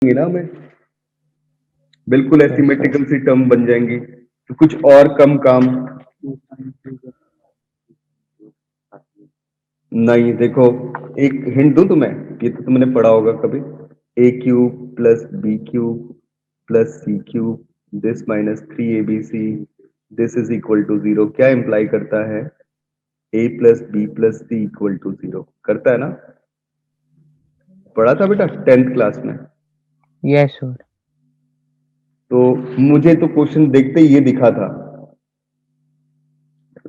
ना हमें बिल्कुल एसिमेट्रिकल सी टर्म बन जाएंगी। तो कुछ और कम काम नहीं। देखो एक हिंट दूं तुम्हें, ये तो तुमने पढ़ा होगा कभी, A cube plus B cube plus C cube this minus 3abc this is equal to 0 क्या इंप्लाई करता है? A plus B plus C equal to 0 करता है ना? पढ़ा था बेटा 10th क्लास में। Yes sir. तो मुझे तो क्वेश्चन देखते ही ये दिखा था।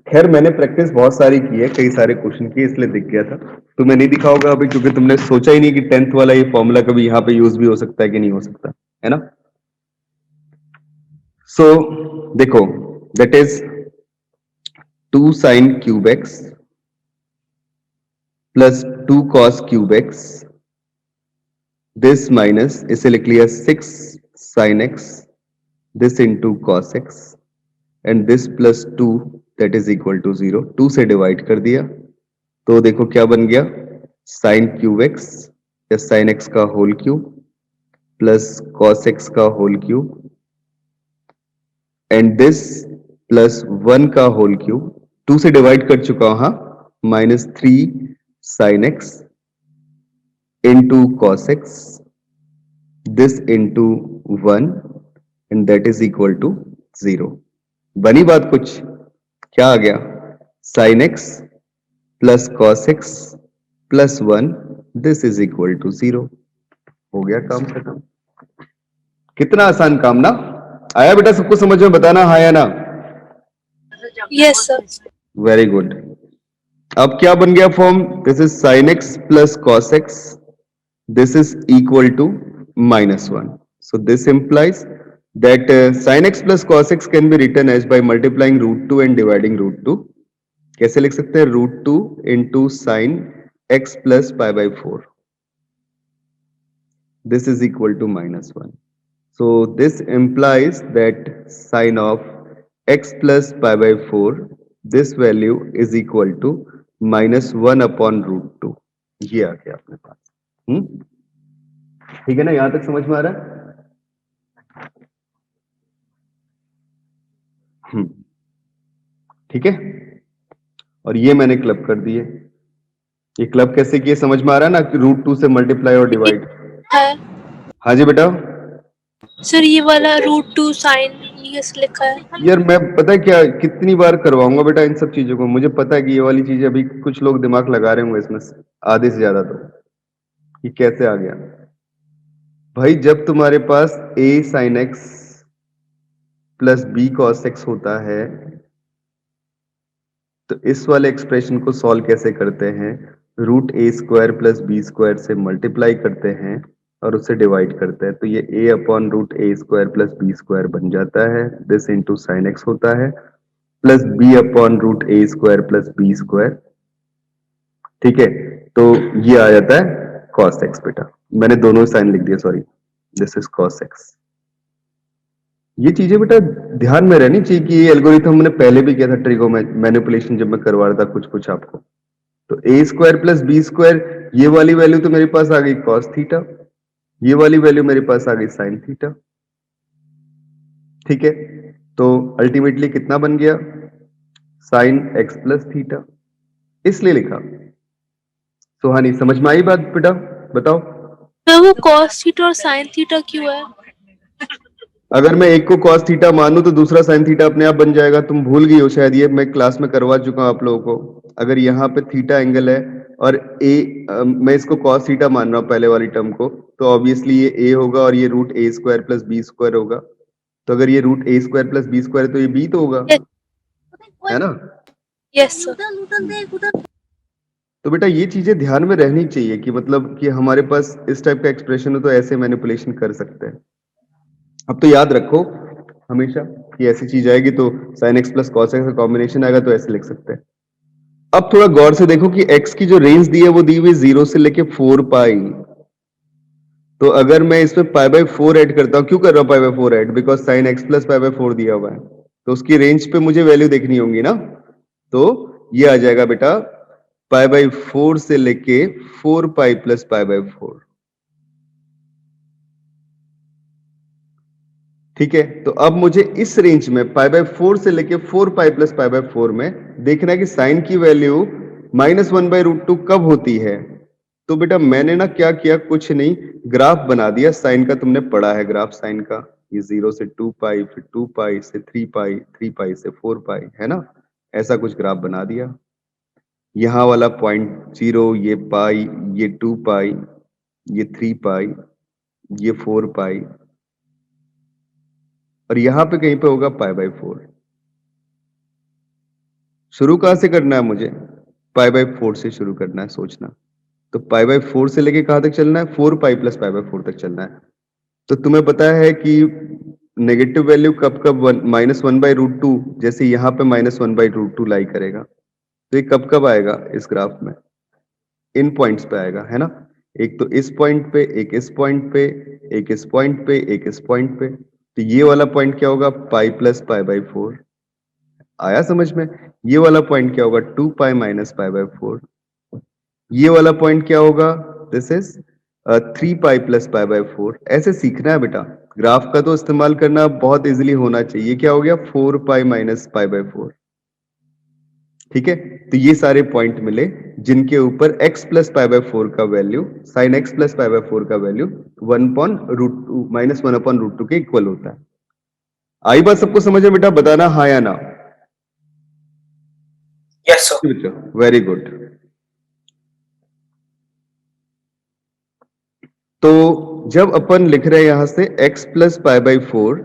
खैर मैंने प्रैक्टिस बहुत सारी की है, कई सारे क्वेश्चन की, इसलिए दिख गया था। तुम्हें नहीं दिखा होगा अभी, क्योंकि तुमने सोचा ही नहीं कि 10th वाला ये फॉर्मूला कभी यहाँ पे यूज भी हो सकता है कि नहीं हो सकता, है ना? सो देखो, that is 2 sin cube x plus 2 cos cube x this minus, इसे लिख लिया 6 sin x this into cos x and this plus 2 that is equal to 0। 2 से डिवाइड कर दिया तो देखो क्या बन गया, साइन क्यूब एक्स या साइन एक्स का whole cube plus cos X का whole cube and this plus 1 का होल क्यूब। 2 से डिवाइड कर चुका हूं, हाँ, minus 3 sine x into cos x this into 1 and that is equal to 0। बनी बात कुछ? क्या आ गया? Sine x plus cos x plus 1 this is equal to 0। हो गया काम खत्म। कितना आसान काम ना? आया बेटा सबको समझ में? बताना हाँ या ना। Yes sir. Very good. अब क्या बन गया form? This is sine x plus cos x this is equal to -1। So this implies that sin x plus cos x can be written as by multiplying √2 and dividing √2। कैसे लिख सकते हैं? √2 into sin x plus pi by 4 this is equal to -1। So this implies that sin of x plus pi by 4 this value is equal to -1 upon √2। ये आ गया अपने पास। ठीक है ना? यहां तक समझ में आ रहा है? ठीक है। और ये मैंने क्लब कर दिए। ये क्लब कैसे किए समझ में आ रहा है ना? कि √2 से मल्टीप्लाई और डिवाइड। है हाँ जी बेटा। सर, ये वाला √2 साइन ये लिखा है। यार मैं पता है क्या कितनी बार करवाऊंगा बेटा इन सब चीजों को। मुझे पता है कि ये वाली चीजें अभी कुछ लोग दिमाग लगा रहे होंगे इसमें आधे से ज्यादा। तो ये कैसे आ गया भाई? जब तुम्हारे पास a sin x plus b cos x होता है तो इस वाले एक्सप्रेशन को सॉल्व कैसे करते हैं? √a² प्लस b² से मल्टीप्लाई करते हैं और उससे डिवाइड करते हैं। तो ये a upon √a² plus b² बन जाता है। दिस इंटू साइन एक्स होता है plus b upon √a² plus b²। ठीक है, तो ये आ जाता है cos x। बेटा मैंने दोनों साइन लिख दिया, sorry, this is cos x। ये चीजें बेटा ध्यान में रहनी चाहिए कि ये एल्गोरिथम हमने पहले भी किया था ट्रिगो मैनिपुलेशन जब मैं करवा रहा था कुछ आपको। तो a² प्लस b², ये वाली वैल्यू तो मेरे पास आ गई cos थीटा, ये वाली वैल्यू मेरे पास आ गई sin थीटा। ठीक है, तो अल्टीमेटली कितना बन गया? sin x प्लस थीटा, इसलिए लिखा। सुहानी समझ में आई बात बेटा? बताओ। तो वो cos थीटा और sin थीटा क्यों है? अगर मैं एक को cos थीटा मानूं तो दूसरा sin थीटा अपने आप बन जाएगा। तुम भूल गई हो शायद, ये मैं क्लास में करवा चुका हूं आप लोगों को। अगर यहाँ पे थीटा एंगल है और मैं इसको cos थीटा मान रहा हूं पहले वाली टर्म को, तो ऑब्वियसली ये a होगा और ये √a² प्लस b² होगा। तो अगर ये √a² प्लस b² है तो ये b तो होगा, है ना? Yes sir. तो बेटा ये चीजें ध्यान में रहनी चाहिए कि मतलब कि हमारे पास इस टाइप का एक्सप्रेशन हो तो ऐसे मैनिपुलेशन कर सकते हैं। अब तो याद रखो हमेशा कि ऐसी चीज आएगी तो sin x plus cos x का कॉम्बिनेशन आएगा तो ऐसे लिख सकते हैं। अब थोड़ा गौर से देखो कि x की जो रेंज दी है वो दी हुई 0 से लेके 4 पाई। तो अगर मैं इसमें पाई बाय 4 ऐड करता हूं, क्यों कर रहा हूं pi by 4 add? Because sin x plus pi by 4 दिया हुआ है, तो उसकी रेंज पे मुझे वैल्यू देखनी होगी ना। तो ये आ जाएगा बेटा पाई बाय 4 से लेके 4 पाई प्लस पाई बाय 4। ठीक है, तो अब मुझे इस रेंज में π/4 से लेके 4π + π/4 में देखना है कि साइन की वैल्यू -1/√2 कब होती है। तो बेटा मैंने ना क्या किया, कुछ नहीं, ग्राफ बना दिया साइन का। तुमने पढ़ा है ग्राफ साइन का, ये 0 से 2π, फिर 2π से 3π, 3π से 4π, है ना। ऐसा कुछ ग्राफ बना दिया। यहाँ वाला पॉइंट 0, ये पाई, ये 2π, ये 3π, ये 4π, और यहां पे कहीं पे होगा π/4। शुरू कहां से करना है मुझे, π/4 से शुरू करना है सोचना। तो π/4 से लेके कहां तक चलना है, 4π + π/4 तक चलना है। तो तुम्हें पता है कि नेगेटिव वैल्यू कब कब -1/√2, जैसे यहाँ पे -1/√2 लाई करेगा, तो ये कब कब आएगा इस ग्राफ में, इन पॉइंट्स पे आएगा, है ना। एक तो इस पॉइंट पे, एक इस पॉइंट पे, एक इस पॉइंट पे, एक इस पॉइंट पे। तो ये वाला पॉइंट क्या होगा, π + π/4। आया समझ में। ये वाला पॉइंट क्या होगा, 2π - π/4। ये वाला पॉइंट क्या होगा, दिस इज 3π + π/4। ऐसे सीखना है बेटा, ग्राफ का तो इस्तेमाल करना बहुत इजीली होना चाहिए। क्या हो गया, 4π - π/4। ठीक है, तो ये सारे पॉइंट मिले जिनके ऊपर x + π/4 का वैल्यू, sin x + π/4 का वैल्यू 1/√2 -1/√2 के इक्वल होता है। आई बात सबको समझ में बेटा, बताना हाँ या ना। Yes sir. Very good. तो जब अपन लिख रहे हैं यहां से x + π/4,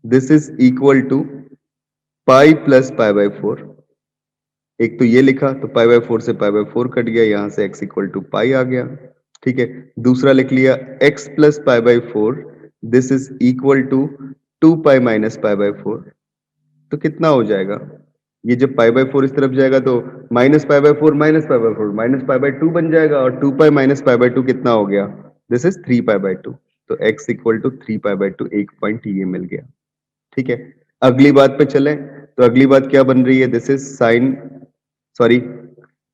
this is equal to π + π/4। एक तो ये लिखा, तो π/4 से π/4 कट गया, यहां से x = π आ गया। ठीक है, दूसरा लिख लिया x + π/4, this is equal to 2π - π/4। तो कितना हो जाएगा, ये जब π/4 इस तरफ जाएगा तो -π/4 - π/4 -π/2 बन जाएगा, और 2π - π/2 कितना हो गया, दिस इज 3π/2। तो x = 3π/2, एक पॉइंट ये मिल गया। ठीक है, अगली बात पे चलें। तो अगली बात क्या बन रही है, दिस इज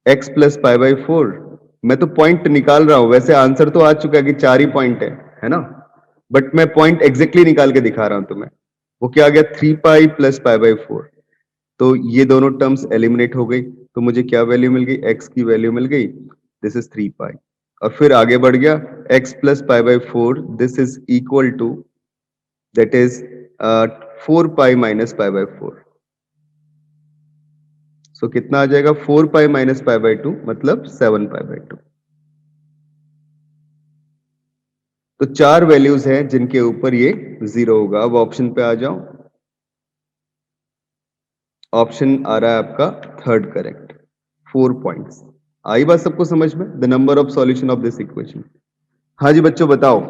x + π/4। मैं तो पॉइंट निकाल रहा हूं, वैसे आंसर तो आ चुका है कि 4 ही पॉइंट है ना, बट मैं पॉइंट एग्जैक्टली निकाल के दिखा रहा हूं तुम्हें। वो क्या आ गया, 3π + π/4। तो ये दोनों टर्म्स एलिमिनेट हो गई, तो मुझे क्या वैल्यू मिल गई, x की वैल्यू मिल गई, दिस इज 3π। और फिर आगे बढ़ गया x + π/4, this is equal to, that is 4π - π/4। So कितना आ जाएगा, 4π - π/2 मतलब 7π/2। तो 4 वैल्यूज हैं जिनके ऊपर ये 0 होगा। अब ऑप्शन पे आ जाओ, ऑप्शन आ रहा है आपका थर्ड करेक्ट, 4 पॉइंट्स। आई बात सबको समझ में, the number of solution of this equation. हाँ जी बच्चों बताओ।